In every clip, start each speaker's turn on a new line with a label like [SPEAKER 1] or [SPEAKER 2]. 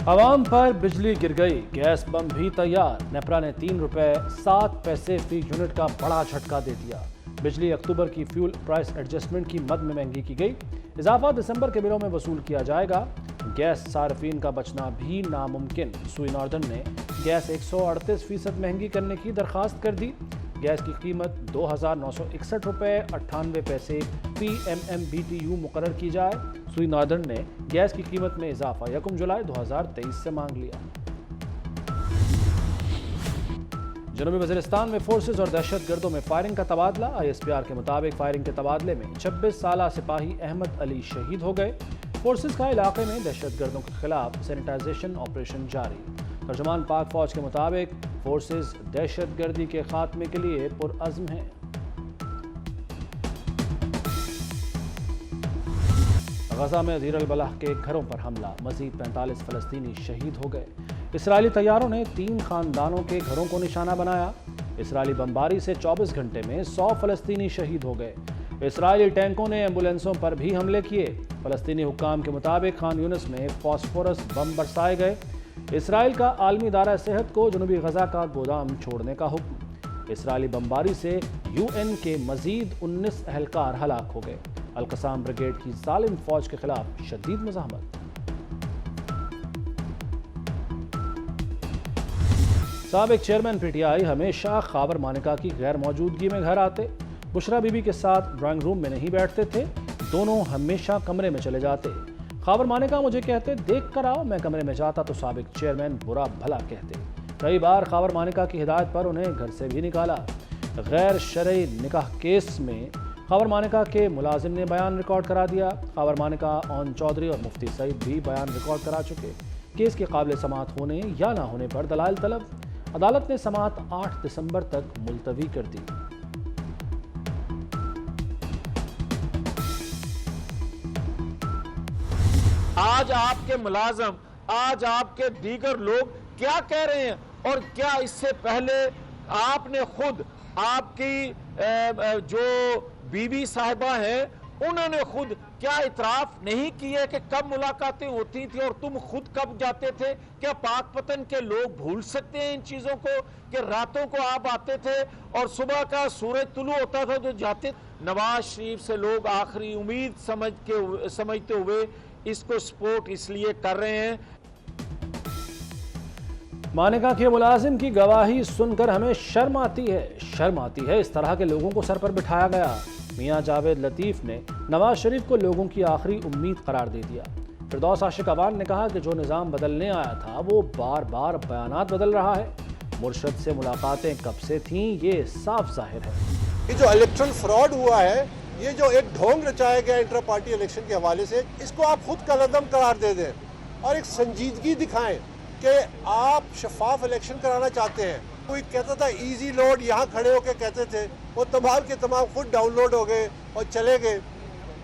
[SPEAKER 1] عوام پر بجلی گر گئی، گیس بم بھی تیار۔ نیپرا نے 3 روپے 7 پیسے فی یونٹ کا بڑا جھٹکا دے دیا۔ بجلی اکتوبر کی فیول پرائس ایڈجسٹمنٹ کی مد میں مہنگی کی گئی، اضافہ دسمبر کے بلوں میں وصول کیا جائے گا۔ گیس صارفین کا بچنا بھی ناممکن، سوئی ناردرن نے گیس 138% مہنگی کرنے کی درخواست کر دی۔ گیس کی قیمت 2,961 روپے 98 پیسے فی MMBTU مقرر کی جائے۔ سوئی ناردرن نے گیس کی قیمت میں اضافہ 1 جولائی 2023 سے مانگ لیا۔ جنوبی وزیرستان میں فورسز اور دہشت گردوں میں فائرنگ کا تبادلہ۔ ISPR کے مطابق فائرنگ کے تبادلے میں 26 سالہ سپاہی احمد علی شہید ہو گئے۔ فورسز کا علاقے میں دہشت گردوں کے خلاف سینیٹائزیشن آپریشن جاری۔ ترجمان پاک فوج کے مطابق فورسز دہشت گردی کے خاتمے کے لیے پرعزم ہیں۔ غزہ میں دیر البلح کے گھروں پر حملہ، مزید 45 فلسطینی شہید ہو گئے۔ اسرائیلی طیاروں نے 3 خاندانوں کے گھروں کو نشانہ بنایا۔ اسرائیلی بمباری سے 24 گھنٹے میں 100 فلسطینی شہید ہو گئے۔ اسرائیلی ٹینکوں نے ایمبولینسوں پر بھی حملے کیے۔ فلسطینی حکام کے مطابق خان یونس میں فاسفورس بم برسائے گئے۔ اسرائیل کا عالمی ادارہ صحت کو جنوبی غزہ کا گودام چھوڑنے کا حکم۔ اسرائیلی بمباری سے UN کے مزید 19 اہلکار ہلاک ہو گئے۔ القسام بریگیڈ کی ظالم فوج کے خلاف شدید مزاحمت۔ سابق چیئرمین PTI ہمیشہ خاور مانیکا کی غیر موجودگی میں گھر آتے، بشرا بی بی کے ساتھ ڈرائنگ روم میں نہیں بیٹھتے تھے، دونوں ہمیشہ کمرے میں چلے جاتے۔ خاور مانیکا مجھے کہتے دیکھ کر آؤ، میں کمرے میں جاتا تو سابق چیئرمین برا بھلا کہتے۔ کئی بار خاور مانیکا کی ہدایت پر انہیں گھر سے بھی نکالا۔ غیر شرعی نکاح کیس میں خاور مانیکا کے ملازم نے بیان ریکارڈ کرا دیا۔ خاور مانیکا، اون چودھری اور مفتی سعید بھی بیان ریکارڈ کرا چکے۔ کیس کے قابل سماعت ہونے یا نہ ہونے پر دلائل طلب، عدالت نے سماعت 8 دسمبر تک ملتوی کر دی۔
[SPEAKER 2] آج آپ کے ملازم، آج آپ کے دیگر لوگ کیا کہہ رہے ہیں، اور کیا اس سے پہلے آپ نے خود، آپ کی جو بیوی صاحبہ ہیں، انہوں نے خود کیا اعتراف نہیں کیے کہ کب ملاقاتیں ہوتی تھیں اور تم خود کب جاتے تھے؟ کیا پاک پتن کے لوگ بھول سکتے ہیں ان چیزوں کو کہ راتوں کو آپ آتے تھے اور صبح کا سورج طلوع ہوتا تھا تو جاتے؟ نواز شریف سے لوگ آخری امید سمجھتے ہوئے اس کو سپورٹ اس لیے کر رہے ہیں۔
[SPEAKER 1] مانیکا کے ملازم کی گواہی سن کر ہمیں شرم آتی ہے اس طرح کے لوگوں کو سر پر بٹھایا گیا۔ میاں جاوید لطیف نے نواز شریف کو لوگوں کی آخری امید قرار دے دیا۔ فردوس عاشق عوان نے کہا کہ جو نظام بدلنے آیا تھا وہ بار بار بیانات بدل رہا ہے۔ مرشد سے ملاقاتیں کب سے تھیں یہ صاف ظاہر ہے۔
[SPEAKER 3] یہ جو الیکٹرل فراڈ ہوا ہے، یہ جو ایک ڈھونگ رچایا گیا انٹر پارٹی الیکشن کے حوالے سے، اس کو آپ خود کالعدم قرار دے دیں اور ایک سنجیدگی دکھائیں کہ آپ شفاف الیکشن کرانا چاہتے ہیں۔ کوئی کہتا تھا ایزی لوڈ، یہاں کھڑے ہو کے کہتے تھے، وہ تمام کے تمام خود ڈاؤن لوڈ ہو گئے اور چلے گئے۔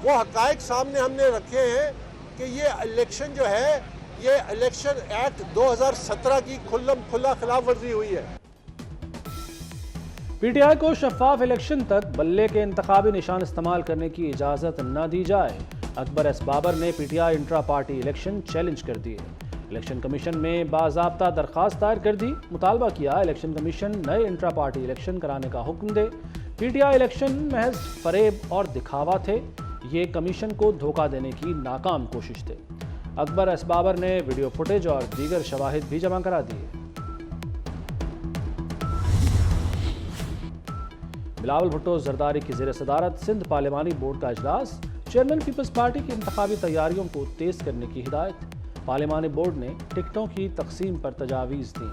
[SPEAKER 3] وہ حقائق سامنے ہم نے رکھے ہیں کہ یہ الیکشن جو ہے، یہ الیکشن ایکٹ 2017 کی کھلا خلاف ورزی ہوئی ہے۔
[SPEAKER 1] PTI کو شفاف الیکشن تک بلے کے انتخابی نشان استعمال کرنے کی اجازت نہ دی جائے۔ اکبر ایس بابر نے PTI intra party election challenge کر دیے۔ الیکشن کمیشن میں باضابطہ درخواست دائر کر دی، مطالبہ کیا الیکشن کمیشن نئے انٹرا پارٹی الیکشن کرانے کا حکم دے۔ PTI الیکشن محض فریب اور دکھاوا تھے، یہ کمیشن کو دھوکہ دینے کی ناکام کوشش تھے۔ اکبر ایس بابر نے ویڈیو فوٹیج اور دیگر شواہد بھی جمع کرا دیے۔ بلاول بھٹو زرداری کی زیر صدارت سندھ پارلیمانی بورڈ کا اجلاس، چیئرمین پیپلز پارٹی کی انتخابی تیاریوں کو تیز کرنے کی ہدایت۔ پارلیمانی بورڈ نے ٹکٹوں کی تقسیم پر تجاویز دی۔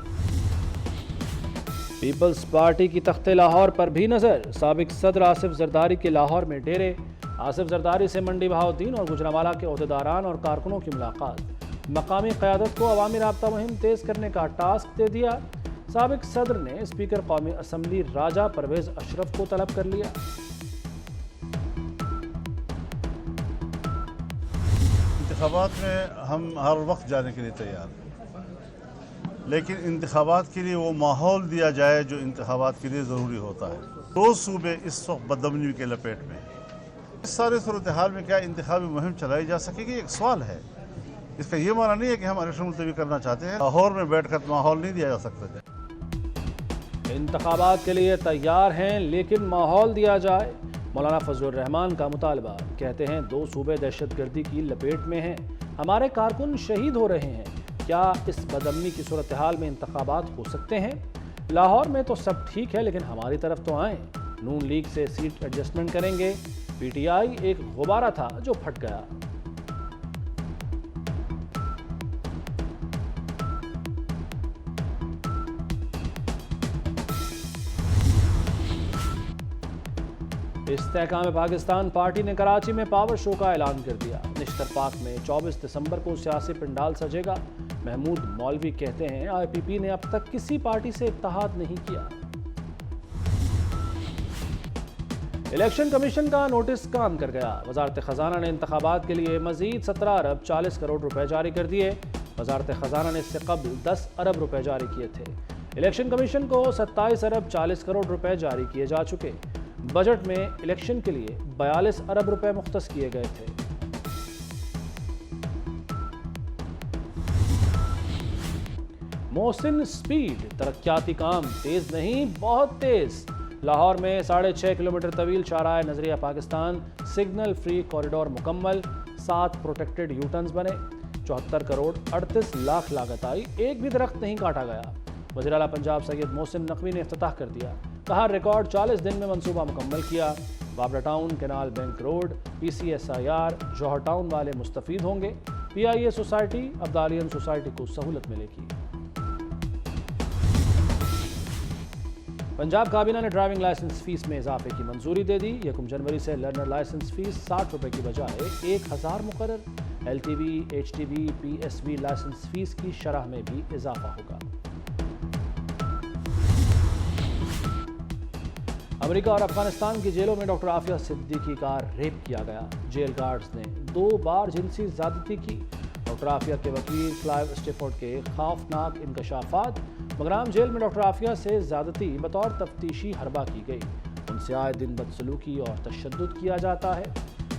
[SPEAKER 1] پیپلز پارٹی کی تخت لاہور پر بھی نظر، سابق صدر آصف زرداری کے لاہور میں ڈیرے۔ آصف زرداری سے منڈی بہاؤدین اور گجرانوالہ کے عہدیداران اور کارکنوں کی ملاقات۔ مقامی قیادت کو عوامی رابطہ مہم تیز کرنے کا ٹاسک دے دیا۔ سابق صدر نے اسپیکر قومی اسمبلی راجہ پرویز اشرف کو طلب کر لیا۔
[SPEAKER 4] انتخابات میں ہم ہر وقت جانے کے لیے تیار ہیں، لیکن انتخابات کے لیے وہ ماحول دیا جائے جو انتخابات کے لیے ضروری ہوتا ہے۔ 2 صوبے اس وقت بدامنی کے لپیٹ میں ہیں۔ اس سارے صورتحال میں کیا انتخابی مہم چلائی جا سکے گی؟ ایک سوال ہے۔ اس کا یہ معنی نہیں ہے کہ ہم الیکشن ملتوی کرنا چاہتے ہیں. لاہور میں بیٹھ کر ماحول نہیں دیا جا سکتا.
[SPEAKER 1] انتخابات کے لیے تیار ہیں لیکن ماحول دیا جائے. مولانا فضل الرحمان کا مطالبہ. کہتے ہیں 2 صوبے دہشت گردی کی لپیٹ میں ہیں, ہمارے کارکن شہید ہو رہے ہیں. کیا اس بدامنی کی صورتحال میں انتخابات ہو سکتے ہیں؟ لاہور میں تو سب ٹھیک ہے لیکن ہماری طرف تو آئیں. نون لیگ سے سیٹ ایڈجسٹمنٹ کریں گے. پی ٹی آئی ایک غبارہ تھا جو پھٹ گیا. استحکام پاکستان پارٹی نے کراچی میں پاور شو کا اعلان کر دیا. نشتر پاک میں 24 دسمبر کو سیاسی پنڈال سجے گا. محمود مولوی کہتے ہیں آئی پی پی نے اب تک کسی پارٹی سے اتحاد نہیں کیا. الیکشن کمیشن کا نوٹس کام کر گیا. وزارت خزانہ نے انتخابات کے لیے مزید 17 ارب 40 کروڑ روپے جاری کر دیے. وزارت خزانہ نے اس سے قبل 10 ارب روپے جاری کیے تھے. الیکشن کمیشن کو 27 ارب 40 کروڑ روپے جاری کیے جا چکے. بجٹ میں الیکشن کے لیے 42 ارب روپے مختص کیے گئے تھے. محسن سپیڈ. ترقیاتی کام تیز نہیں بہت تیز. لاہور میں 6.5 کلومیٹر طویل شاہراہ نظریہ پاکستان سگنل فری کوریڈور مکمل. 7 پروٹیکٹڈ یو ٹرنز بنے. 74 کروڑ 38 لاکھ لاگت آئی. ایک بھی درخت نہیں کاٹا گیا. وزیر اعلیٰ پنجاب سید محسن نقوی نے افتتاح کر دیا. کہا ریکارڈ 40 دن میں منصوبہ مکمل کیا. بابرا town canal bank road P C S I R Johar town والے مستفید ہوں گے. پی آئی اے سوسائٹی عبدالین سوسائٹی کو سہولت ملے گی. پنجاب کابینہ نے ڈرائیونگ لائسنس فیس میں اضافے کی منظوری دے دی. 1 جنوری سے لرنر لائسنس فیس 60 روپے کی بجائے 1000 مقرر. L T V H T V P S V licence fee کی شرح میں بھی اضافہ ہوگا. امریکہ اور افغانستان کی جیلوں میں ڈاکٹر عافیہ صدیقی کا ریپ کیا گیا. جیل گارڈز نے 2 بار جنسی زیادتی کی. ڈاکٹر عافیہ کے وکیل کلائیو اسٹیفورڈ کے خوفناک انکشافات. بگرام جیل میں ڈاکٹر عافیہ سے زیادتی بطور تفتیشی حربہ کی گئی. ان سے آئے دن بدسلوکی اور تشدد کیا جاتا ہے.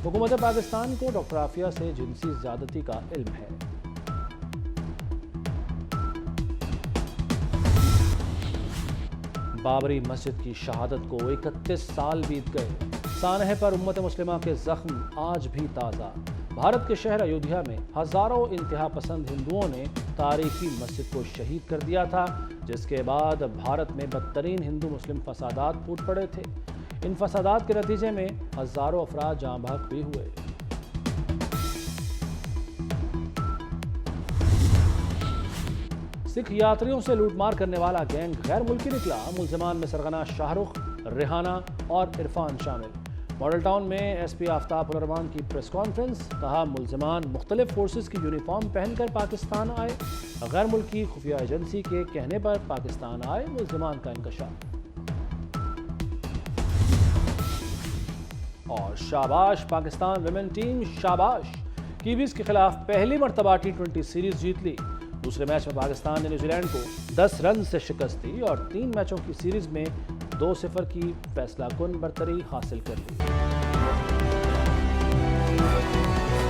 [SPEAKER 1] حکومت پاکستان کو ڈاکٹر عافیہ سے جنسی زیادتی کا علم ہے. بابری مسجد کی شہادت کو 31 سال بیت گئے. سانحے پر امت مسلمہ کے زخم آج بھی تازہ. بھارت کے شہر ایودھیا میں ہزاروں انتہا پسند ہندوؤں نے تاریخی مسجد کو شہید کر دیا تھا, جس کے بعد بھارت میں بدترین ہندو مسلم فسادات پھوٹ پڑے تھے. ان فسادات کے نتیجے میں ہزاروں افراد جاں بحق بھی ہوئے. سکھ یاتریوں سے لوٹ مار کرنے والا گینگ غیر ملکی نکلا. ملزمان میں سرغنہ شاہ رخ, ریحانہ اور عرفان شامل. ماڈل ٹاؤن میں ایس پی آفتاب الرحمان کی پریس کانفرنس. کہا ملزمان مختلف فورسز کی یونیفارم پہن کر پاکستان آئے. غیر ملکی خفیہ ایجنسی کے کہنے پر پاکستان آئے ملزمان کا انکشاف. اور شاباش پاکستان ویمن ٹیم, شاباش. کیویز کے خلاف پہلی مرتبہ T20 سیریز جیت لی. دوسرے میچ میں پاکستان نے نیوزی لینڈ کو 10 رن سے شکست دی اور 3 میچوں کی سیریز میں 2-0 کی فیصلہ کن برتری حاصل کر لی.